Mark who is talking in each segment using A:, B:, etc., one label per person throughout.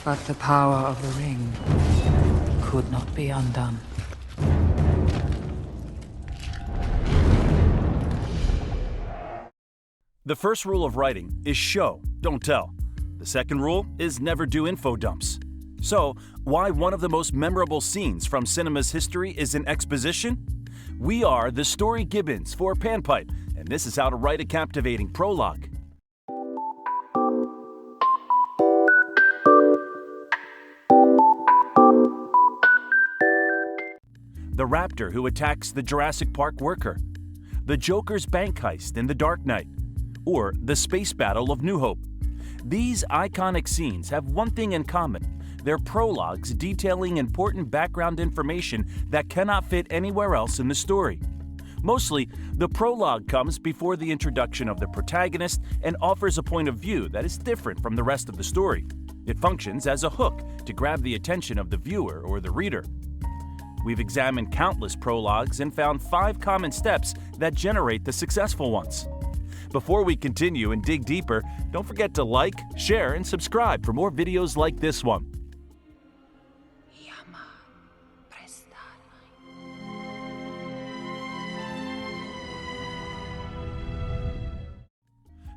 A: But the power of the ring could not be undone.
B: The first rule of writing is show, don't tell. The second rule is never do info dumps. So, why one of the most memorable scenes from cinema's history is an exposition? We are the Story Gibbons for Panpipe, and this is how to write a captivating prologue. The raptor who attacks the Jurassic Park worker, the Joker's bank heist in The Dark Knight, or the space battle of New Hope. These iconic scenes have one thing in common. They're prologues detailing important background information that cannot fit anywhere else in the story. Mostly, the prologue comes before the introduction of the protagonist and offers a point of view that is different from the rest of the story. It functions as a hook to grab the attention of the viewer or the reader. We've examined countless prologues and found 5 common steps that generate the successful ones. Before we continue and dig deeper, don't forget to like, share, and subscribe for more videos like this one.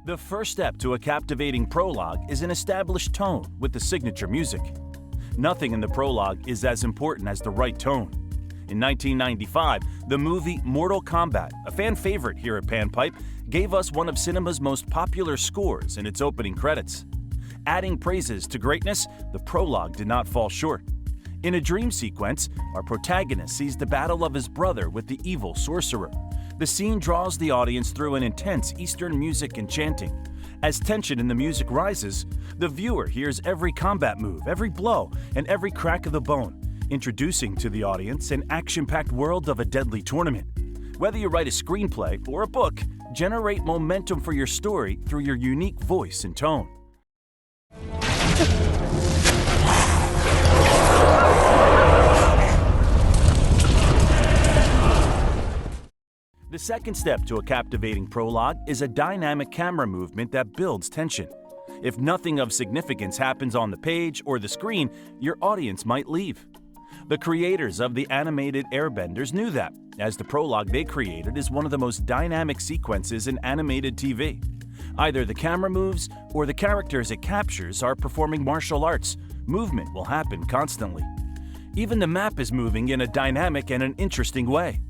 B: The first step to a captivating prologue is an established tone with the signature music. Nothing in the prologue is as important as the right tone. In 1995, the movie Mortal Kombat, a fan favorite here at Panpipe, gave us one of cinema's most popular scores in its opening credits. Adding praises to greatness, the prologue did not fall short. In a dream sequence, our protagonist sees the battle of his brother with the evil sorcerer. The scene draws the audience through an intense Eastern music and chanting. As tension in the music rises, the viewer hears every combat move, every blow, and every crack of the bone, introducing to the audience an action-packed world of a deadly tournament. Whether you write a screenplay or a book, generate momentum for your story through your unique voice and tone. The second step to a captivating prologue is a dynamic camera movement that builds tension. If nothing of significance happens on the page or the screen, your audience might leave. The creators of the animated Airbenders knew that, as the prologue they created is one of the most dynamic sequences in animated TV. Either the camera moves or the characters it captures are performing martial arts. Movement will happen constantly. Even the map is moving in a dynamic and an interesting way.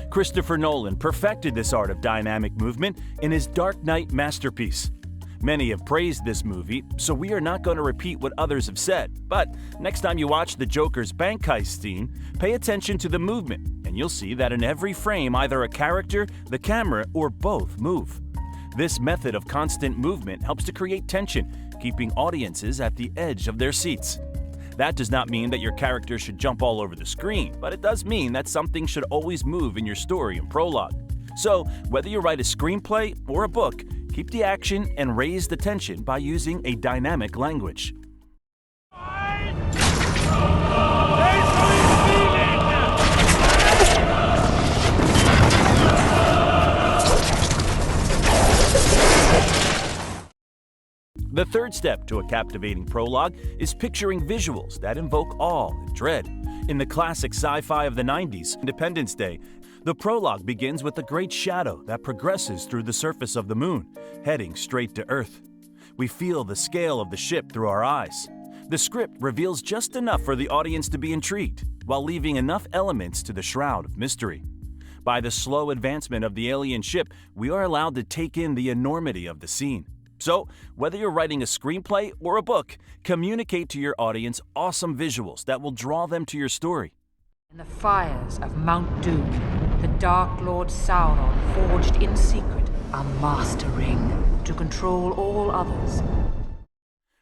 B: Christopher Nolan perfected this art of dynamic movement in his Dark Knight masterpiece. Many have praised this movie, so we are not going to repeat what others have said. But next time you watch the Joker's bank heist scene, pay attention to the movement, and you'll see that in every frame either a character, the camera, or both move. This method of constant movement helps to create tension, keeping audiences at the edge of their seats. That does not mean that your character should jump all over the screen, but it does mean that something should always move in your story and prologue. So, whether you write a screenplay or a book, keep the action and raise the tension by using a dynamic language. The third step to a captivating prologue is picturing visuals that invoke awe and dread. In the classic sci-fi of the 90s, Independence Day, the prologue begins with a great shadow that progresses through the surface of the moon, heading straight to Earth. We feel the scale of the ship through our eyes. The script reveals just enough for the audience to be intrigued, while leaving enough elements to the shroud of mystery. By the slow advancement of the alien ship, we are allowed to take in the enormity of the scene. So, whether you're writing a screenplay or a book, communicate to your audience awesome visuals that will draw them to your story.
A: In the fires of Mount Doom, the Dark Lord Sauron forged in secret a master ring to control all others.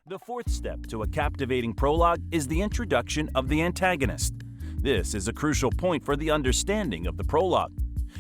B: The fourth step to a captivating prologue is the introduction of the antagonist. This is a crucial point for the understanding of the prologue.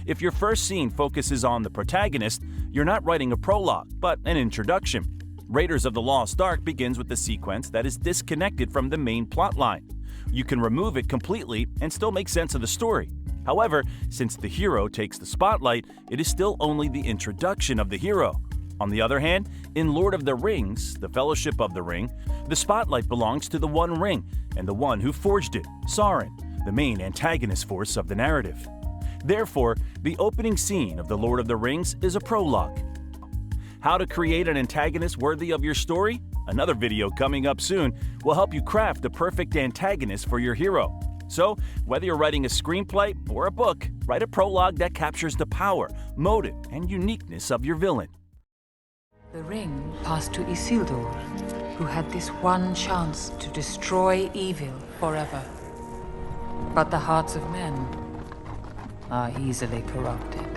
B: If your first scene focuses on the protagonist, you're not writing a prologue, but an introduction. Raiders of the Lost Ark begins with a sequence that is disconnected from the main plotline. You can remove it completely and still make sense of the story. However, since the hero takes the spotlight, it is still only the introduction of the hero. On the other hand, in Lord of the Rings, The Fellowship of the Ring, the spotlight belongs to the One Ring and the one who forged it, Sauron, the main antagonist force of the narrative. Therefore, the opening scene of The Lord of the Rings is a prologue. How to create an antagonist worthy of your story? Another video coming up soon will help you craft the perfect antagonist for your hero. So, whether you're writing a screenplay or a book, write a prologue that captures the power, motive, and uniqueness of your villain.
A: The ring passed to Isildur, who had this one chance to destroy evil forever. But the hearts of men are easily corrupted,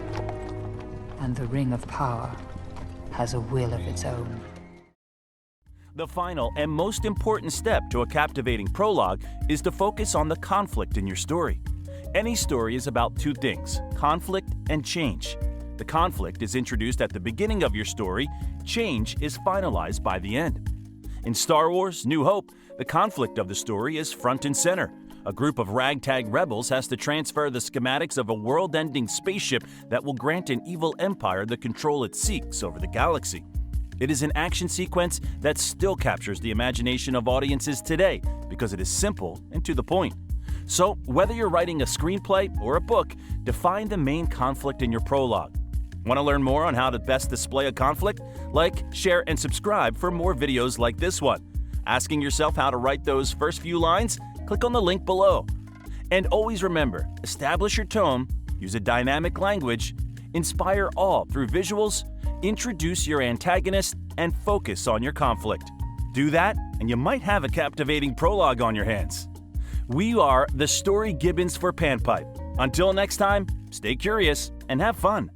A: and the Ring of Power has a will of its own.
B: The final and most important step to a captivating prologue is to focus on the conflict in your story. Any story is about two things: conflict and change. The conflict is introduced at the beginning of your story, change is finalized by the end. In Star Wars: New Hope, the conflict of the story is front and center. A group of ragtag rebels has to transfer the schematics of a world-ending spaceship that will grant an evil empire the control it seeks over the galaxy. It is an action sequence that still captures the imagination of audiences today because it is simple and to the point. So, whether you're writing a screenplay or a book, define the main conflict in your prologue. Want to learn more on how to best display a conflict? Like, share, and subscribe for more videos like this one. Asking yourself how to write those first few lines? Click on the link below. And always remember, establish your tone, use a dynamic language, inspire awe through visuals, introduce your antagonist, and focus on your conflict. Do that, and you might have a captivating prologue on your hands. We are the Story Gibbons for Panpipe. Until next time, stay curious and have fun.